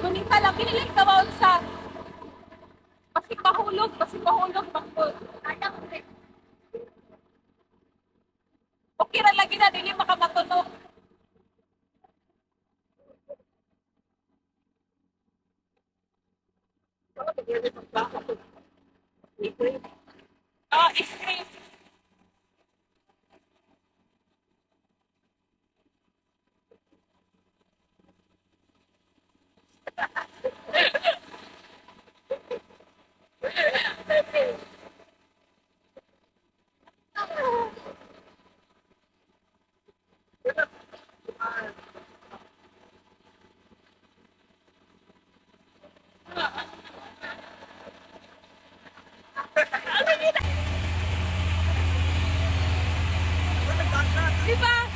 Gunita lang, kinilig tawag sa pasig mahulog, bangkol. Okay ra lagi na, dili makamatunog. Ah, screen. Di ba?